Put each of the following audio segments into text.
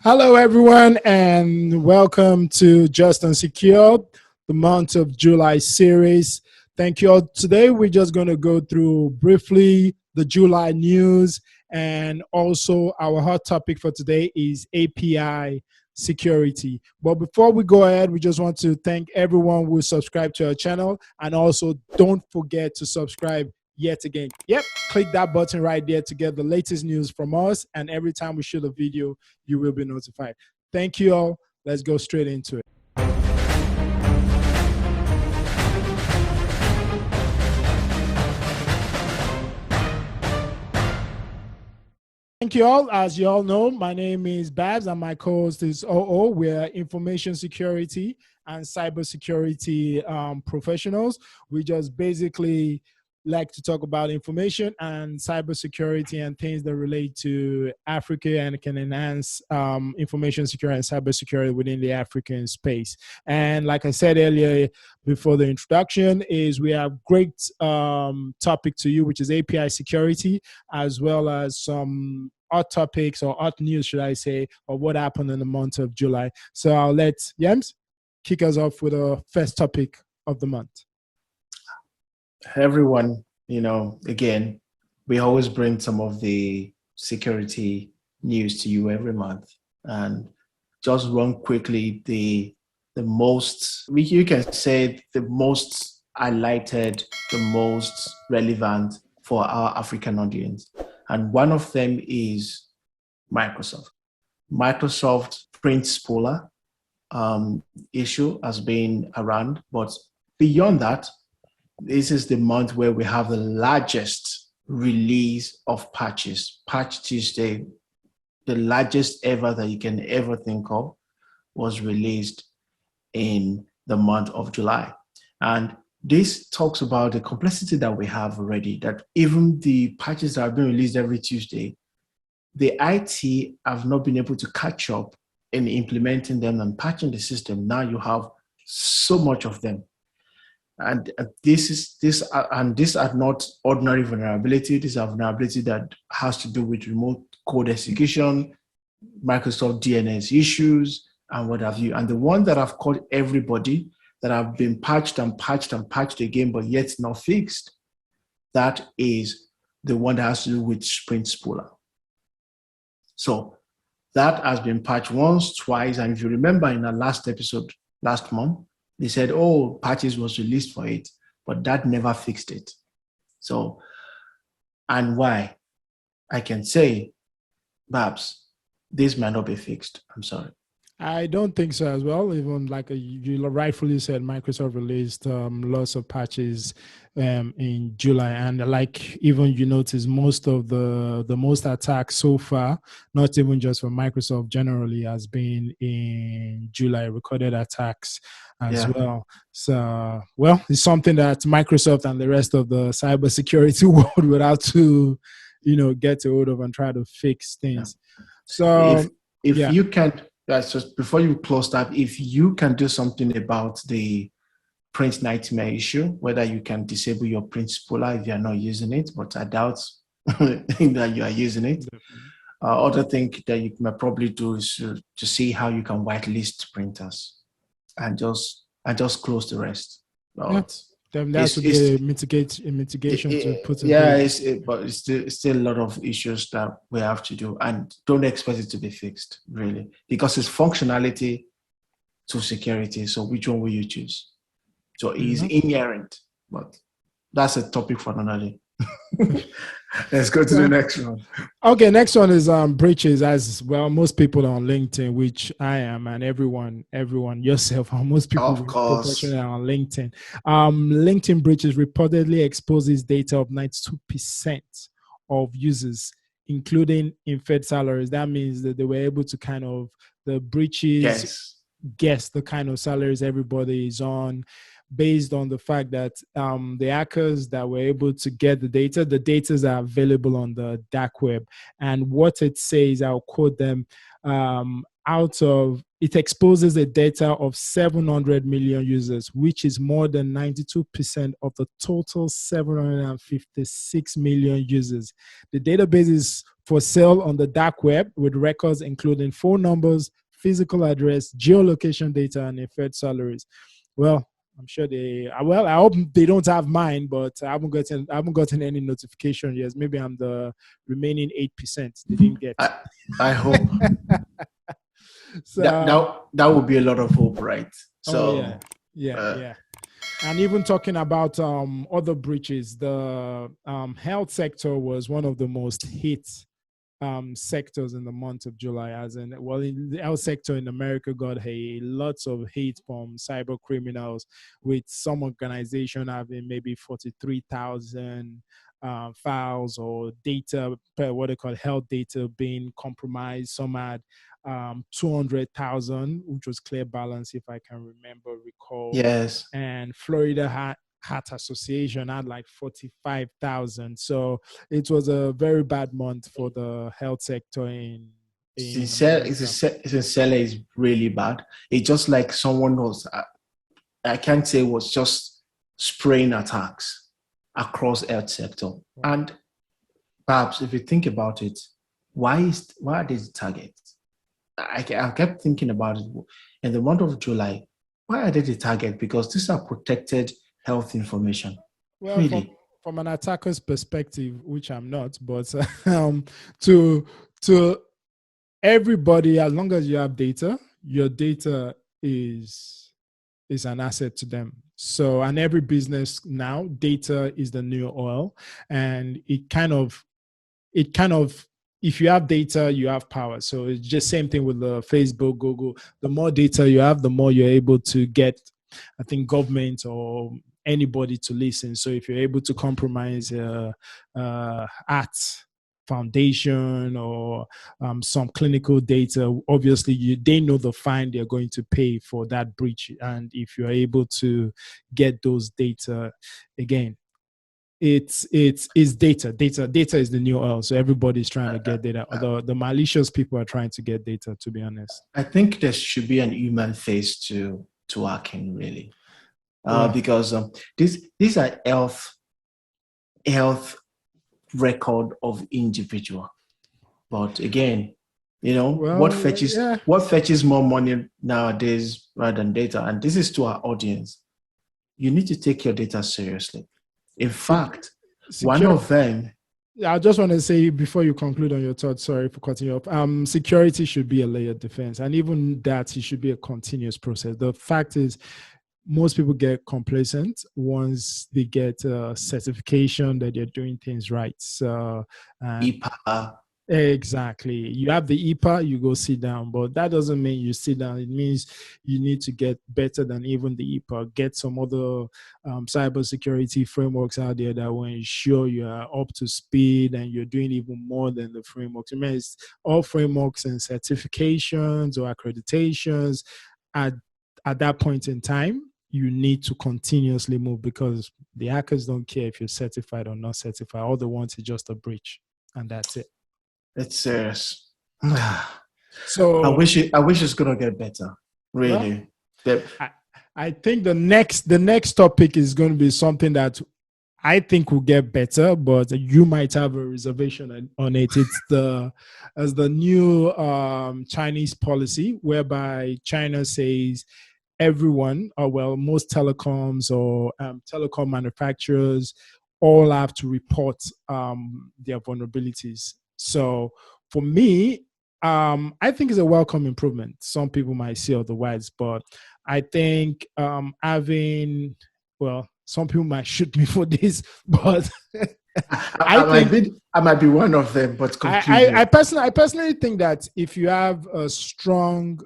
Hello, everyone, and welcome to Just Unsecure, the month of July series. Thank you all. Today, we're just going to go through briefly the July news, and also our hot topic for today is API security. But before we go ahead, we just want to thank everyone who subscribed to our channel, and also don't forget to subscribe yet again. Yep, click that button right there to get the latest news from us, and every time we shoot a video, you will be notified. Thank you all. Let's go straight into it. Thank you all. As you all know, my name is Babs and my co-host is OO. We're information security and cybersecurity professionals. We just basically like to talk about information and cybersecurity and things that relate to Africa and can enhance information security and cybersecurity within the African space. And like I said earlier, before the introduction, is we have great topic to you, which is API security, as well as some hot topics or hot news, should I say, of what happened in the month of July. So I'll let Yems kick us off with the first topic of the month. Everyone, again, we always bring some of the security news to you every month, and just run quickly the most, you can say the most highlighted, the most relevant for our African audience. And one of them is Microsoft. Microsoft print spooler issue has been around, but beyond that, this is the month where we have the largest release of patches. Patch Tuesday, the largest ever that you can ever think of, was released in the month of July. And this talks about the complexity that we have already, that even the patches that have been released every Tuesday, the IT have not been able to catch up in implementing them and patching the system. Now you have so much of them. And these are not ordinary vulnerability. These are vulnerability that has to do with remote code execution, Microsoft DNS issues, and what have you. And the one that I've caught everybody that have been patched and patched and patched again, but yet not fixed, that is the one that has to do with Sprint Spooler. So that has been patched once, twice, and if you remember in our last episode last month, they said, oh, patches was released for it, but that never fixed it. So, and why? I can say, Babs, this might not be fixed. I'm sorry. I don't think so as well. Even like you rightfully said, Microsoft released lots of patches in July, and like even you notice most of the most attacks so far, not even just for Microsoft, generally has been in July, recorded attacks as well. So, well, it's something that Microsoft and the rest of the cybersecurity world would have to, get a hold of and try to fix things. Yeah. So, if you can. That's just before you close that, if you can do something about the print nightmare issue, whether you can disable your print spooler if you're not using it, but I doubt that you are using it. Other thing that you might probably do is to see how you can whitelist printers and just close the rest. Then that would be a mitigation to put in place. But it's still a lot of issues that we have to do, and don't expect it to be fixed, really, because it's functionality to security. So which one will you choose? So it's inherent, but that's a topic for another day. Let's go to the next one. Okay, next one is breaches. As well, most people are on LinkedIn, which I am, and everyone, yourself, most people of course are on LinkedIn. LinkedIn breaches reportedly exposes data of 92% of users, including infed salaries. That means that they were able to kind of the breaches guess the kind of salaries everybody is on, based on the fact that the hackers that were able to get the data are available on the dark web. And what it says, I'll quote them, it exposes the data of 700 million users, which is more than 92% of the total 756 million users. The database is for sale on the dark web with records including phone numbers, physical address, geolocation data, and inferred salaries. Well, I'm sure I hope they don't have mine, but I haven't gotten any notification yet. Maybe I'm the remaining 8% they didn't get. I hope. So that would be a lot of hope, right? So yeah. And even talking about other breaches, the health sector was one of the most hit sectors in the month of July, as in, well, in the health sector in America got lots of hate from cyber criminals, with some organization having maybe 43,000 files or data, what they call health data, being compromised. Some had 200,000, which was clear balance, if I can recall. Yes. And Florida Heart Association had like 45,000. So it was a very bad month for the health sector in Sincerely, is really bad. It's just like someone was, I can't say, was just spraying attacks across health sector. And perhaps if you think about it, why are they the target? I kept thinking about it in the month of July. Why are they the target? Because these are protected health information. Well, really? from an attacker's perspective, which I'm not, but to everybody, as long as you have data, your data is an asset to them. So, and every business now, data is the new oil, and it kind of, if you have data, you have power. So it's just same thing with the Facebook, Google. The more data you have, the more you're able to get, I think, government or anybody to listen. So if you're able to compromise at foundation or some clinical data, obviously they know the fine they're going to pay for that breach. And if you're able to get those data, again, it's data. Data is the new oil. So everybody's trying to get data. Although the malicious people are trying to get data, to be honest. I think there should be an human face to hacking, really. Because these are health record of individual. But again, what fetches more money nowadays rather than data? And this is to our audience. You need to take your data seriously. In fact, one of them. I just want to say before you conclude on your thoughts, sorry for cutting you off. Security should be a layered defense, and even that it should be a continuous process. The fact is, most people get complacent once they get a certification that they're doing things right. So, EPA. Exactly. You have the EPA, you go sit down, but that doesn't mean you sit down. It means you need to get better than even the EPA. Get some other cybersecurity frameworks out there that will ensure you are up to speed and you're doing even more than the frameworks. It means all frameworks and certifications or accreditations at that point in time, you need to continuously move, because the hackers don't care if you're certified or not certified. All they want is just a breach, and that's it. It's serious. So I wish it's gonna get better. Really. Well, I think the next topic is going to be something that I think will get better, but you might have a reservation on it. It's the new Chinese policy, whereby China says everyone, or well, most telecoms or telecom manufacturers all have to report their vulnerabilities. So for me, I think it's a welcome improvement. Some people might say otherwise, but I think some people might shoot me for this, but I might be one of them. But I personally think that if you have a strong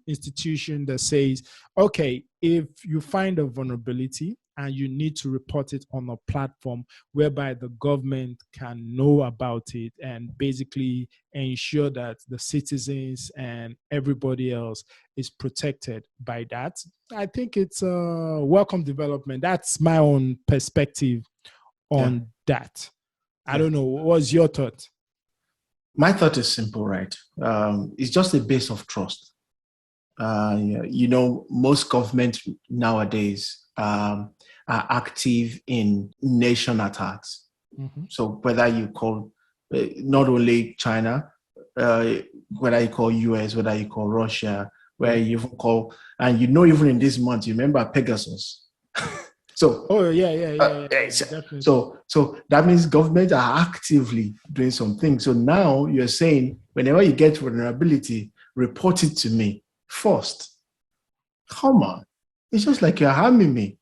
institution that says, okay, if you find a vulnerability and you need to report it on a platform whereby the government can know about it and basically ensure that the citizens and everybody else is protected by that, I think it's a welcome development. That's my own perspective on that. I don't know. What's your thought? My thought is simple, right? It's just a base of trust. Most governments nowadays are active in nation attacks. Mm-hmm. So whether you call not only China, uh, whether you call US, whether you call Russia, where you even call, and even in this month, you remember Pegasus. So Oh yeah, definitely. so that means governments are actively doing something. So now you're saying whenever you get vulnerability, report it to me first. Come on. It's just like you're harming me.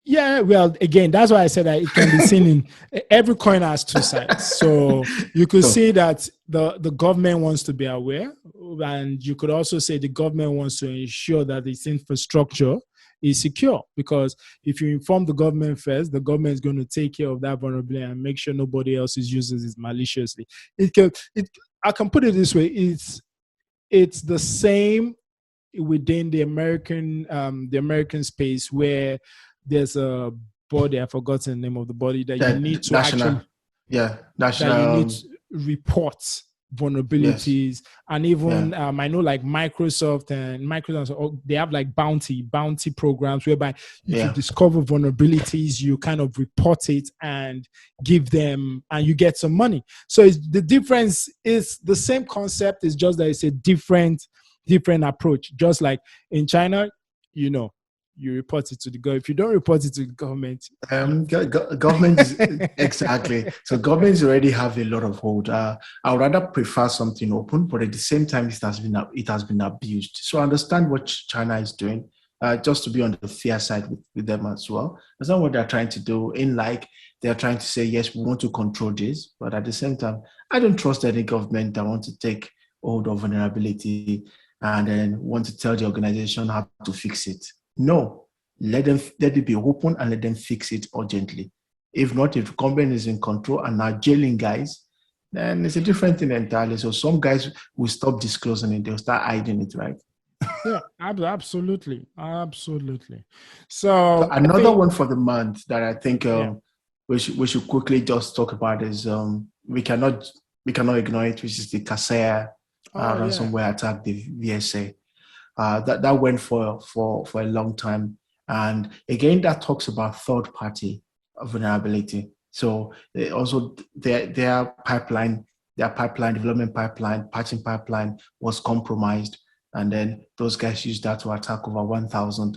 Yeah, well, again, that's why I said that it can be seen in every coin has two sides. So you could see that the government wants to be aware, and you could also say the government wants to ensure that its infrastructure is secure. Because if you inform the government first, the government is going to take care of that vulnerability and make sure nobody else is using it maliciously. I can put it this way: it's the same within the American space where there's a body, I've forgotten the name of the body, that you need to national that you need to report vulnerabilities. Yes. And even I know like Microsoft, they have like bounty programs whereby if you discover vulnerabilities, you kind of report it and give them, and you get some money. So the difference is the same concept, is just that it's a different approach. Just like in China, you report it to the government. If you don't report it to the government, government is, exactly. So governments already have a lot of hold. I would rather prefer something open, but at the same time, it has been abused. So I understand what China is doing, just to be on the fair side with them as well. That's not what they're trying to do. They're trying to say, yes, we want to control this, but at the same time, I don't trust any government that want to take hold of vulnerability and then want to tell the organization how to fix it. No, let it be open and let them fix it urgently. If not, if the government is in control and are jailing guys, then it's a different thing entirely. So some guys will stop disclosing it; they'll start hiding it, right? Yeah, absolutely. So another one for the month that I think we should quickly just talk about is we cannot ignore it, which is the Kaseya ransomware attack, the VSA. That went for a long time. And again, that talks about third party vulnerability. So also their development pipeline, patching pipeline was compromised. And then those guys used that to attack over 1,000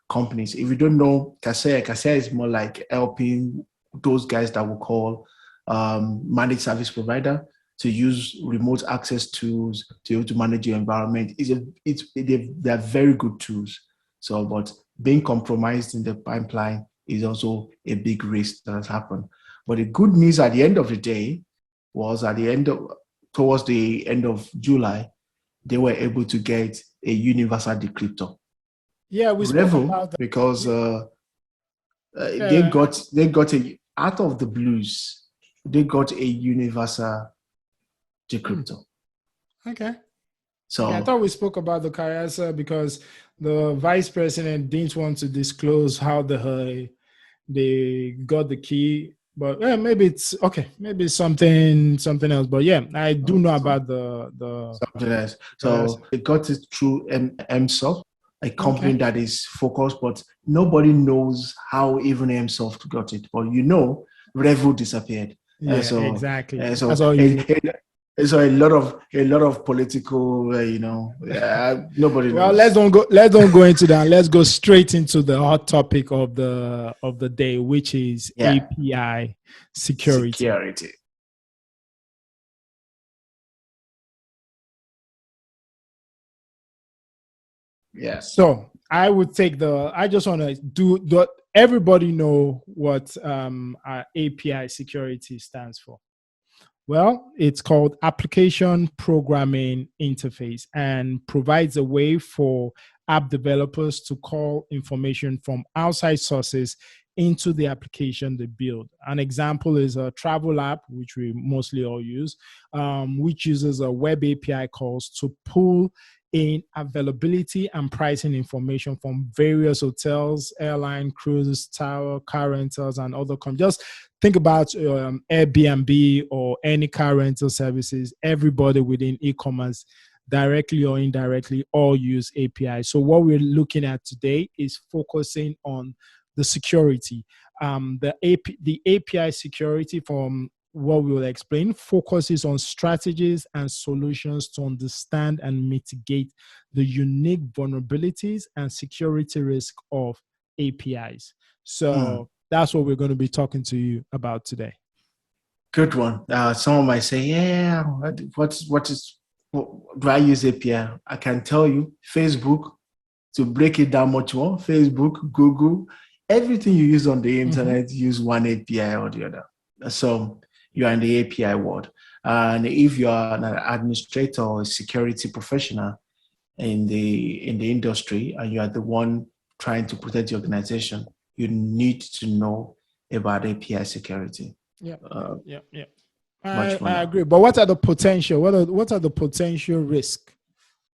companies. If you don't know Kaseya is more like helping those guys that we call managed service provider to use remote access tools to manage your environment. They're very good tools. So, but being compromised in the pipeline is also a big risk that has happened. But the good news at the end of the day was towards the end of July, they were able to get a universal decryptor. Yeah, we spoke about that because they got out of the blues. They got a universal decryptor. Okay. So I thought we spoke about the Kaseya because the vice president didn't want to disclose how they got the key, but maybe it's okay. Maybe it's something else. But yeah, I do know about the something else. So they got it through MSoft, a company that is focused, but nobody knows how even MSoft got it. But Revo disappeared. Yeah, exactly. So a lot of political, nobody knows. Well, let's don't go into that. Let's go straight into the hot topic of the day, which is API security. Yeah. So I would take I just want to do everybody know what our API security stands for. Well, it's called Application Programming Interface and provides a way for app developers to call information from outside sources into the application they build. An example is a travel app, which we mostly all use, which uses a web API calls to pull in availability and pricing information from various hotels, airline, cruises, tower, car rentals, and other just think about Airbnb or any car rental services. Everybody within e-commerce, directly or indirectly, all use API. So what we're looking at today is focusing on the security. The API security, from what we will explain, focuses on strategies and solutions to understand and mitigate the unique vulnerabilities and security risk of APIs. So that's what we're going to be talking to you about today. Good one. Someone might say, yeah, what do I use API? I can tell you, Facebook, to break it down much more, Facebook, Google, everything you use on the internet, use one API or the other. So you are in the API world. And if you are an administrator or a security professional in the industry, and you are the one trying to protect the organization, you need to know about API security. Yeah. I agree. But what are the potential? What are the potential risk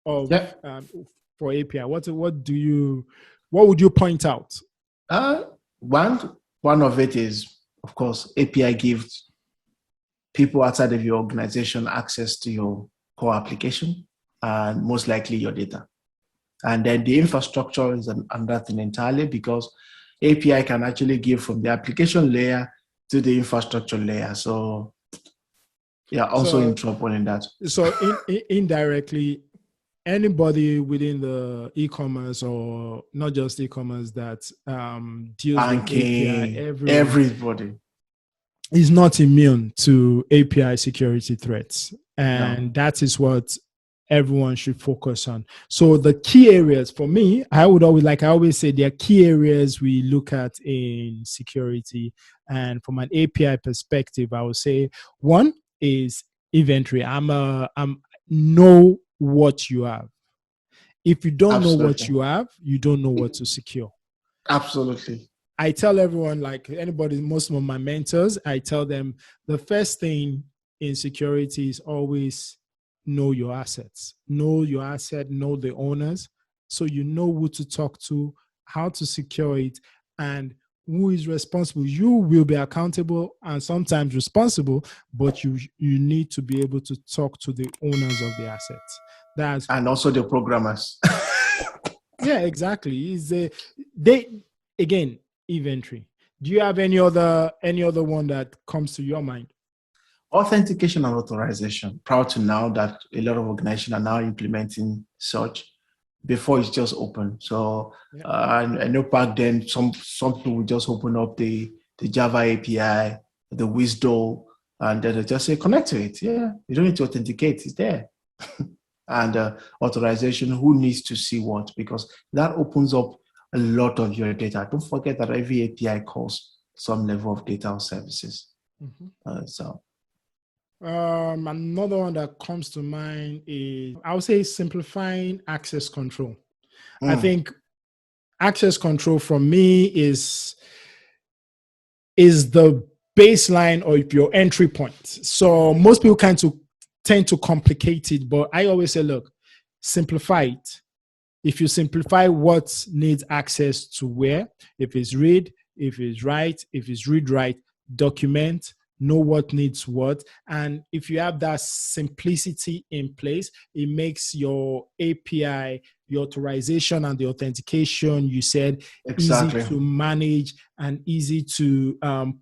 of for API? What would you point out? One of it is, of course, API gives people outside of your organization access to your core application and most likely your data. And then the infrastructure is another thing entirely, because API can actually give from the application layer to the infrastructure layer. So also in trouble in that. So indirectly, anybody within the e-commerce, or not just e-commerce, that deals banking, with API, everybody is not immune to API security threats. And that is what everyone should focus on. So the key areas for me, I always say, there are key areas we look at in security. And from an API perspective, I would say one is inventory. Know what you have. If you don't know what you have, you don't know what to secure. Absolutely. I tell everyone, like anybody, most of my mentors, I tell them the first thing in security is always know your assets. Know your asset, know the owners, so you know who to talk to, how to secure it, and who is responsible. You will be accountable and sometimes responsible, but you need to be able to talk to the owners of the assets. And also the programmers. Yeah, exactly. Again, inventory. Do you have any other one that comes to your mind? Authentication and authorization. Proud to now that a lot of organizations are now implementing such. Before, it's just open. So I know back then some people would just open up the Java API, the WSDO, and then they just say connect to it. Yeah, you don't need to authenticate; it's there. And authorization, who needs to see what? Because that opens up a lot of your data. Don't forget that every API calls some level of data or services. Another one that comes to mind is, I would say, simplifying access control. I think access control for me is the baseline or your entry point. So most people tend to complicate it, but I always say, look, simplify it. If you simplify what needs access to where, if it's read, if it's write, if it's read, write, document, know what needs what. And if you have that simplicity in place, it makes your API, your authorization and the authentication, you said, easy to manage and easy to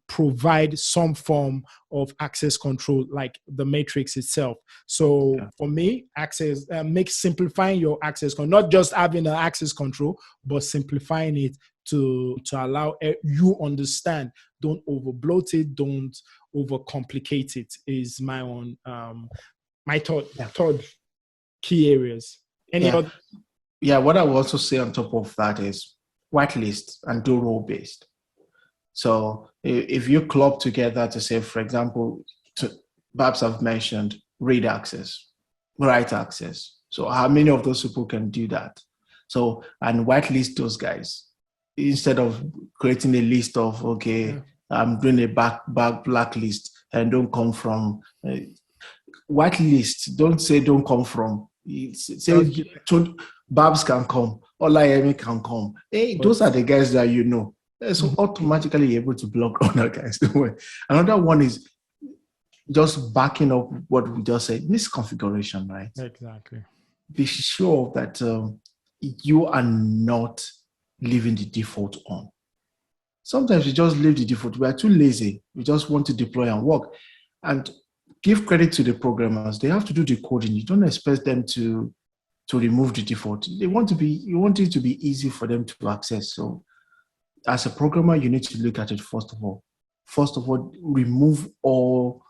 provide some form of access control, like the matrix itself. So for me, access makes simplifying your access control, not just having an access control, but simplifying it to allow you understand. Don't overbloat it, don't overcomplicate it, is my own my third key areas. Any other? Yeah, what I will also say on top of that is whitelist and do role-based. So if you club together to say, for example, perhaps I've mentioned read access, write access. So how many of those people can do that? So, and whitelist those guys instead of creating a list of, I'm doing a blacklist and don't come from whitelist. Don't say don't come from. Say Babs can come, Olayemi can come. Hey, those are the guys that you know. So automatically able to block other guys. Another one is just backing up what we just said, misconfiguration, right? Exactly. Be sure that you are not leaving the default on. Sometimes we just leave the default. We are too lazy. We just want to deploy and work. And give credit to the programmers. They have to do the coding. You don't expect them to remove the default. You want it to be easy for them to access. So as a programmer, you need to look at it first of all. First of all, remove all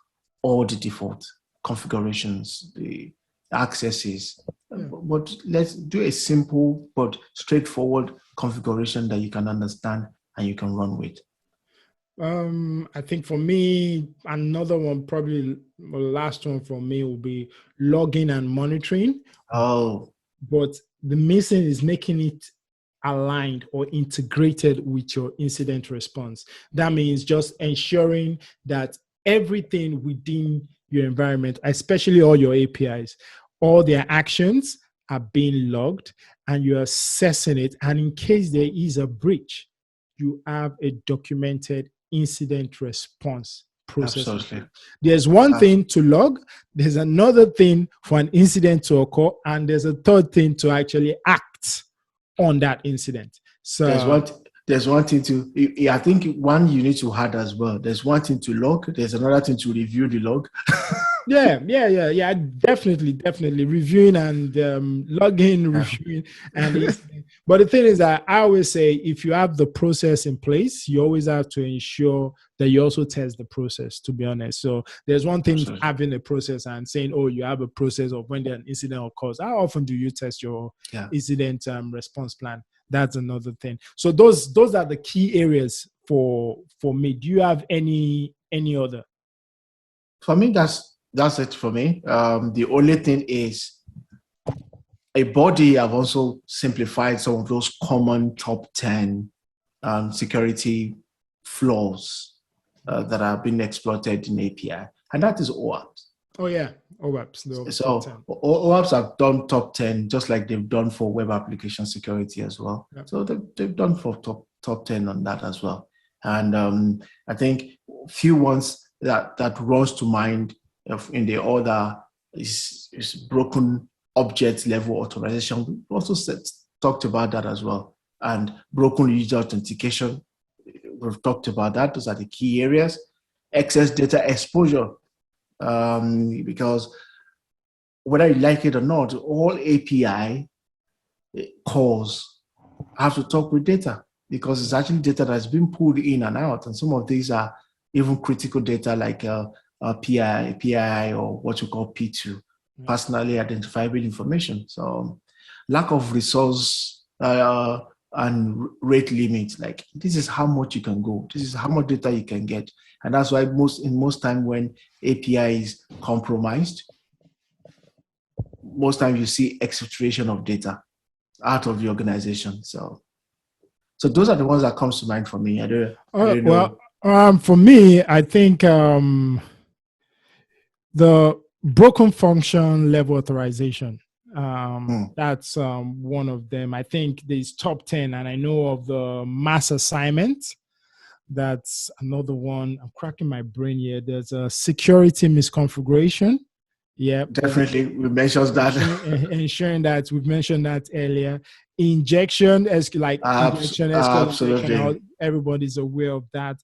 the default configurations, the accesses. But let's do a simple but straightforward configuration that you can understand and you can run with. I think for me, another one, probably the last one for me, will be logging and monitoring. Oh. But the missing is making it aligned or integrated with your incident response. That means just ensuring that everything within your environment, especially all your APIs, all their actions are being logged and you're assessing it. And in case there is a breach, you have a documented incident response process. Absolutely. There's one thing to log, there's another thing for an incident to occur, and there's a third thing to actually act on that incident. So there's one thing to, I think one you need to add as well. There's one thing to log, there's another thing to review the log. Yeah, definitely reviewing and logging, reviewing, and but the thing is that I always say, if you have the process in place, you always have to ensure that you also test the process, to be honest. So there's one thing having a process and saying, oh, you have a process of when an incident occurs. How often do you test your incident response plan? That's another thing. So those are the key areas for me. Do you have any other? For me, that's it for me. The only thing is a body. I've also simplified some of those common top 10 security flaws that have been exploited in API, and that is OWASP. Oh yeah, OWASP. So OWASP have done top 10, just like they've done for web application security as well. Yep. So they've done for top 10 on that as well. And I think few ones that runs to mind in the order is broken object level authorization. We also talked about that as well. And broken user authentication, we've talked about that. Those are the key areas. Excess data exposure, because whether you like it or not, all API calls have to talk with data, because it's actually data that's been pulled in and out. And some of these are even critical data like PII or what you call P2, personally identifiable information. So lack of resource and rate limits, like this is how much you can go, this is how much data you can get. And that's why most time when API is compromised, most time you see exfiltration of data out of the organization. So those are the ones that comes to mind for me. I don't know. For me, I think the broken function level authorization. That's one of them. I think there's top 10, and I know of the mass assignment. That's another one. I'm cracking my brain here. There's a security misconfiguration. Yeah, definitely. We mentioned that. Ensuring that we've mentioned that earlier. Injection, absolutely. Everybody's aware of that.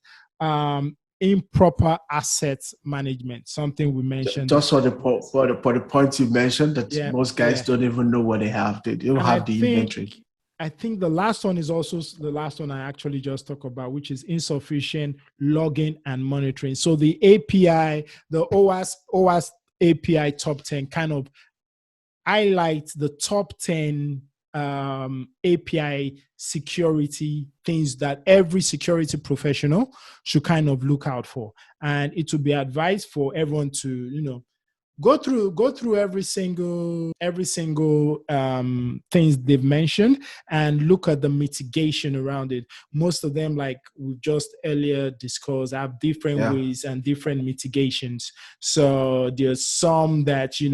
Improper assets management, something we mentioned. Just for the points you mentioned, that most guys don't even know what they have. They don't have the inventory. I think the last one is also the last one I actually just talked about, which is insufficient logging and monitoring. So the API, the OWASP API top 10 kind of highlights the top 10 API security things that every security professional should kind of look out for. And it would be advised for everyone to, go through every single things they've mentioned and look at the mitigation around it. Most of them, like we just earlier discussed, have different ways and different mitigations. So there's some that you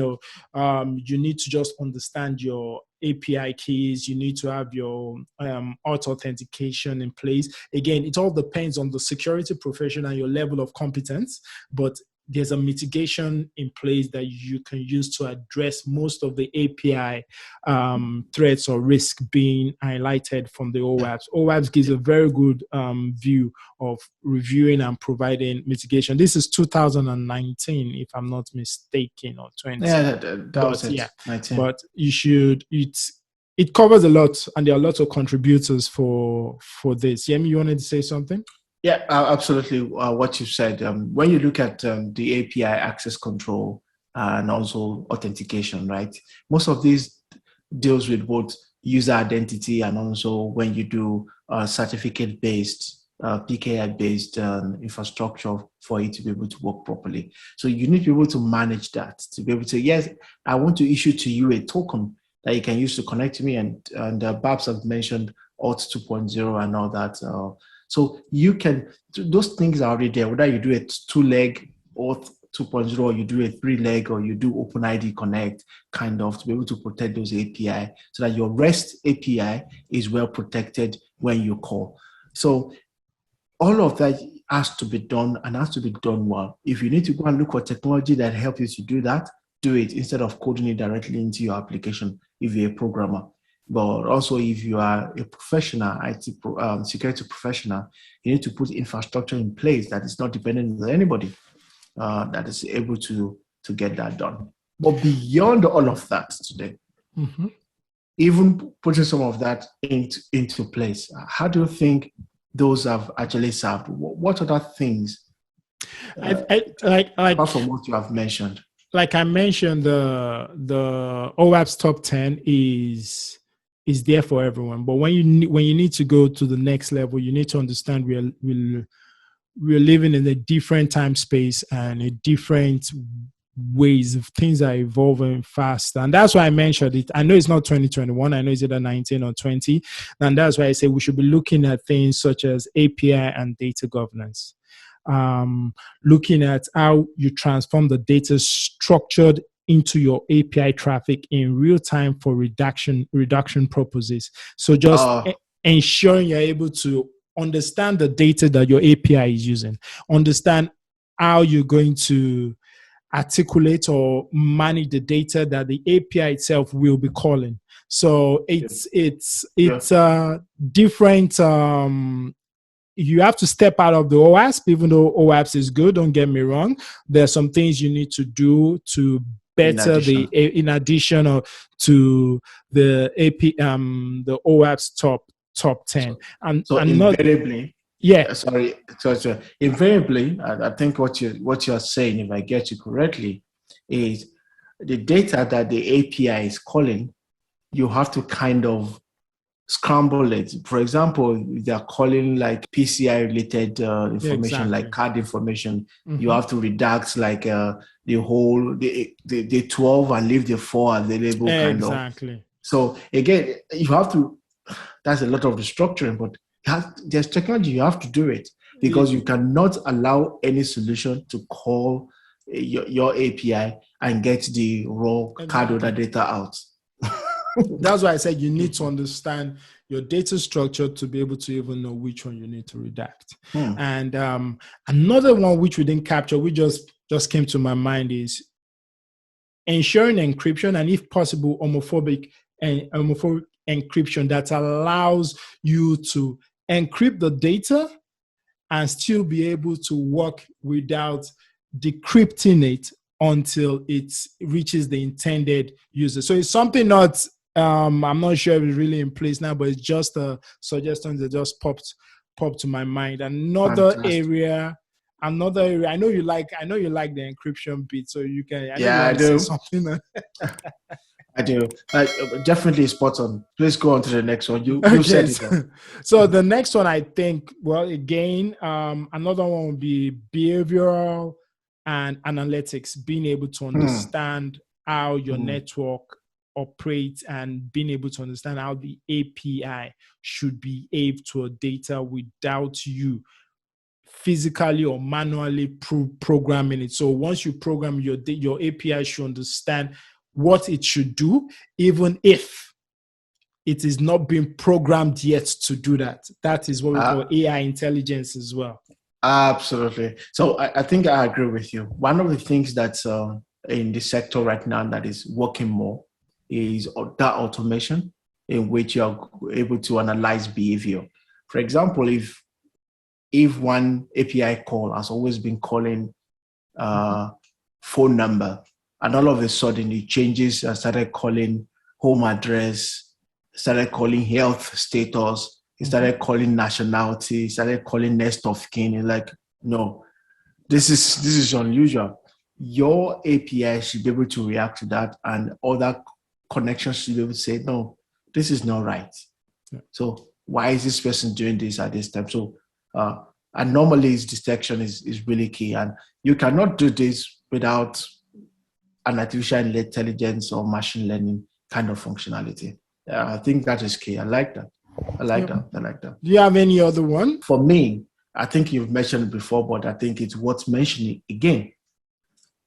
need to just understand your API keys. You need to have your authentication in place. Again, it all depends on the security profession and your level of competence, but there's a mitigation in place that you can use to address most of the API threats or risk being highlighted from the OWASP. OWASP gives a very good view of reviewing and providing mitigation. This is 2019, if I'm not mistaken, or 20. Yeah, that was it. Yeah, 19. but you should. It covers a lot, and there are lots of contributors for this. Yemi, you wanted to say something? Yeah, absolutely. What you said. When you look at the API access control and also authentication, right? Most of these deals with both user identity and also when you do certificate-based, PKI-based infrastructure for it to be able to work properly. So you need to be able to manage that, to be able to say, yes, I want to issue to you a token that you can use to connect to me. And Babs have mentioned Auth 2.0 and all that. So you can, those things are already there, whether you do a 2-leg Auth 2.0 or you do a 3-leg or you do OpenID Connect, kind of, to be able to protect those API so that your REST API is well protected when you call. So all of that has to be done and has to be done well. If you need to go and look for technology that helps you to do that, do it instead of coding it directly into your application if you're a programmer. But also, if you are a professional, security professional, you need to put infrastructure in place that is not dependent on anybody, that is able to get that done. But beyond all of that today, even putting some of that into place, how do you think those have actually served? What other things, apart from what you have mentioned? Like I mentioned, the OWASP top 10 is there for everyone. But when you need to go to the next level, you need to understand we're living in a different time space and a different ways of things are evolving fast. And that's why I mentioned it. I know it's not 2021. I know it's either 19 or 20. And that's why I say we should be looking at things such as API and data governance. Looking at how you transform the data structured into your API traffic in real time for reduction purposes. So just ensuring you're able to understand the data that your API is using, understand how you're going to articulate or manage the data that the API itself will be calling. So it's different. You have to step out of the OWASP, even though OWASP is good. Don't get me wrong. There's some things you need to do to better in addition to the the OWASP top 10. So invariably, invariably, I think what you're saying, if I get you correctly, is the data that the API is calling, you have to kind of scramble it. For example, if they're calling like PCI related information, like card information, you have to redact like the whole the 12 and leave the 4 available kind of. Exactly. So again, you have to, that's a lot of restructuring, but there's technology, you have to do it because you cannot allow any solution to call your API and get the raw card order data out. That's why I said you need to understand your data structure to be able to even know which one you need to redact. And another one which we didn't capture, we just came to my mind, is ensuring encryption and, if possible, homophobic encryption that allows you to encrypt the data and still be able to work without decrypting it until it reaches the intended user. So it's something not, I'm not sure if it's really in place now, but it's just a suggestion that just popped to my mind. Another area. I know you like the encryption bit, so you can. I do. Say something. I do. Definitely spot on. Please go on to the next one. You said it. So the next one, I think, well, again, another one would be behavioral and analytics, being able to understand how your network operates and being able to understand how the API should behave to a data without you physically or manually programming it. So once you program your API should understand what it should do, even if it is not being programmed yet to do that. That is what we call AI intelligence as well. Absolutely. So I think I agree with you. One of the things that's in the sector right now that is working more is that automation in which you are able to analyze behavior. For example, if one API call has always been calling phone number, and all of a sudden it changes and started calling home address, started calling health status, it started calling nationality, started calling next of kin. It's like, no, this is unusual. Your API should be able to react to that, and other connections should be able to say, no, this is not right. Yeah. So why is this person doing this at this time? So anomalies detection is really key, and you cannot do this without an artificial intelligence or machine learning kind of functionality. I think that is key. I like that. I like that. Do you have any other one? For me, I think you've mentioned it before, but I think it's worth mentioning again.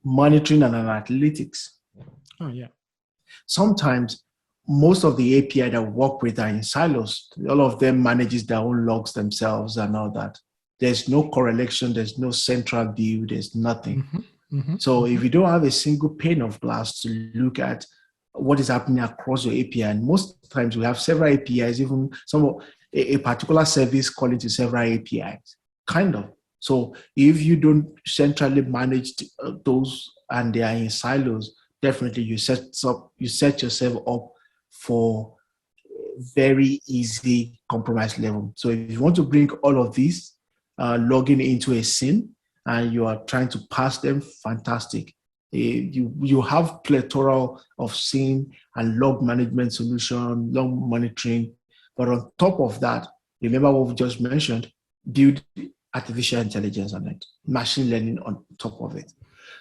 Monitoring and analytics. Oh, yeah. Sometimes most of the API that we work with are in silos. All of them manages their own logs themselves and all that. There's no correlation. There's no central view. There's nothing. So if you don't have a single pane of glass to look at what is happening across your API, and most times we have several APIs, even a particular service calling to several APIs, kind of. So if you don't centrally manage those and they are in silos, definitely you set yourself up for very easy compromise level. So if you want to bring all of these logging into a scene and you are trying to pass them, fantastic. You have plethora of scene and log management solution, log monitoring. But on top of that, remember what we just mentioned, build artificial intelligence on it, machine learning on top of it.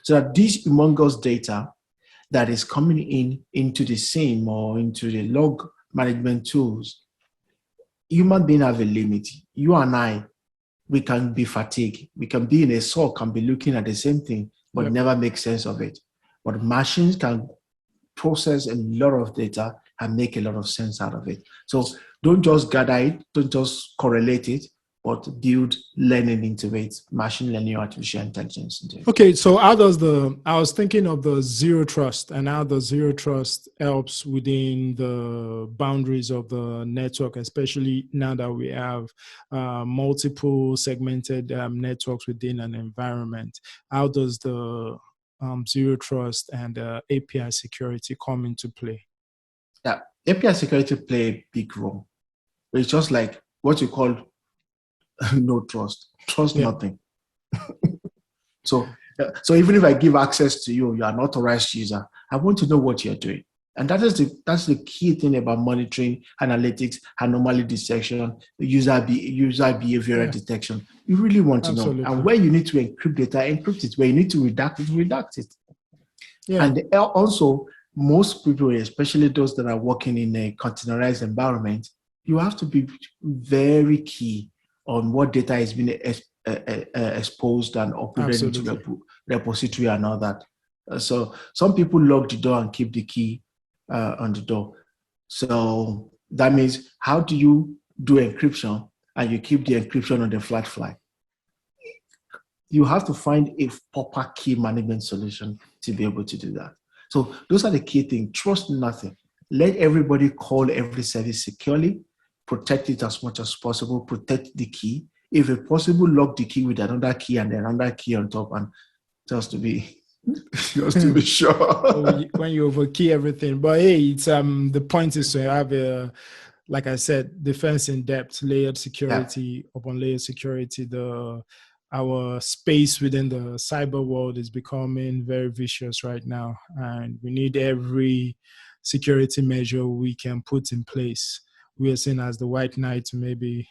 So that this humongous data that is coming into the SIEM or into the log management tools, human beings have a limit. You and I, we can be fatigued. We can be in a SOC and be looking at the same thing, but never make sense of it. But machines can process a lot of data and make a lot of sense out of it. So don't just gather it, don't just correlate it, but build learning into it, machine learning, artificial intelligence into it. Okay, so I was thinking of the zero trust and how the zero trust helps within the boundaries of the network, especially now that we have multiple segmented networks within an environment. How does the zero trust and API security come into play? Yeah, API security play a big role. It's just like what you call no trust. Trust nothing. So even if I give access to you, you're an authorized user, I want to know what you're doing. And that's the key thing about monitoring, analytics, anomaly detection, user behavioral detection. You really want to know. And where you need to encrypt data, encrypt it. Where you need to redact it. Yeah. And also, most people, especially those that are working in a containerized environment, you have to be very key on what data is being exposed and uploaded into the repository and all that. So some people lock the door and keep the key on the door. So that means, how do you do encryption and you keep the encryption on the flat fly? You have to find a proper key management solution to be able to do that. So those are the key things. Trust nothing. Let everybody call every service securely. Protect it as much as possible. Protect the key. If it's possible, lock the key with another key and another key on top, and just to be sure. When you overkey everything. But hey, it's the point is to have a, like I said, defense in depth, layered security upon layered security. Our space within the cyber world is becoming very vicious right now, and we need every security measure we can put in place. We are seen as the white knight to maybe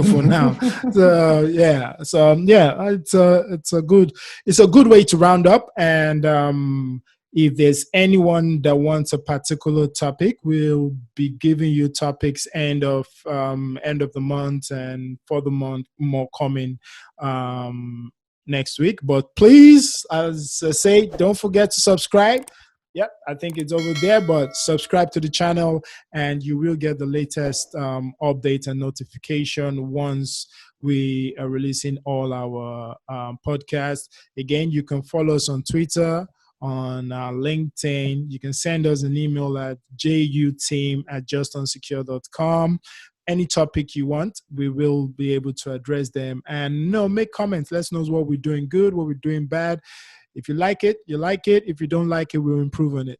for now. So yeah, it's a good way to round up. And if there's anyone that wants a particular topic, we'll be giving you topics end of the month and for the month more coming next week. But please, as I say, don't forget to subscribe. Yep, I think it's over there, but subscribe to the channel and you will get the latest update and notification once we are releasing all our podcasts. Again, you can follow us on Twitter, on LinkedIn. You can send us an email at juteam@justunsecure.com. Any topic you want, we will be able to address them. And make comments. Let us know what we're doing good, what we're doing bad. If you like it, you like it. If you don't like it, we'll improve on it.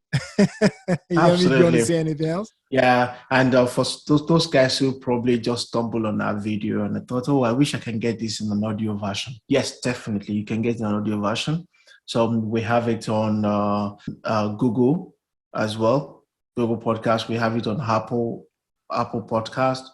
Absolutely. Do you want to say anything else? Yeah, and for those guys who probably just stumbled on our video and thought, oh, I wish I can get this in an audio version. Yes, definitely, you can get an audio version. So we have it on Google as well, Google Podcast. We have it on Apple Podcast.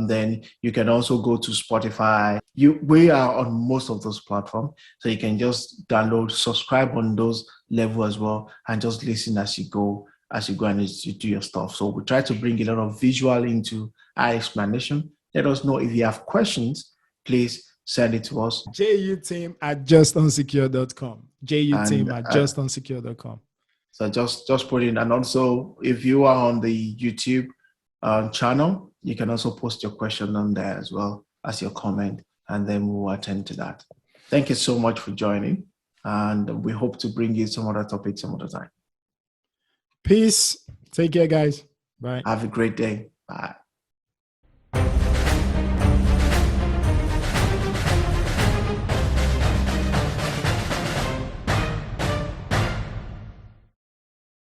Then you can also go to Spotify. We are on most of those platforms, so you can just download, subscribe on those level as well, and just listen as you go and you do your stuff. So we try to bring a lot of visual into our explanation. Let us know if you have questions. Please send it to us. juteam@justunsecure.com. juteam@justunsecure.com. So just put in, and also if you are on the YouTube channel, you can also post your question on there as well as your comment, and then we'll attend to that. Thank you so much for joining, and we hope to bring you some other topics some other time. Peace. Take care, guys. Bye. Have a great day. Bye.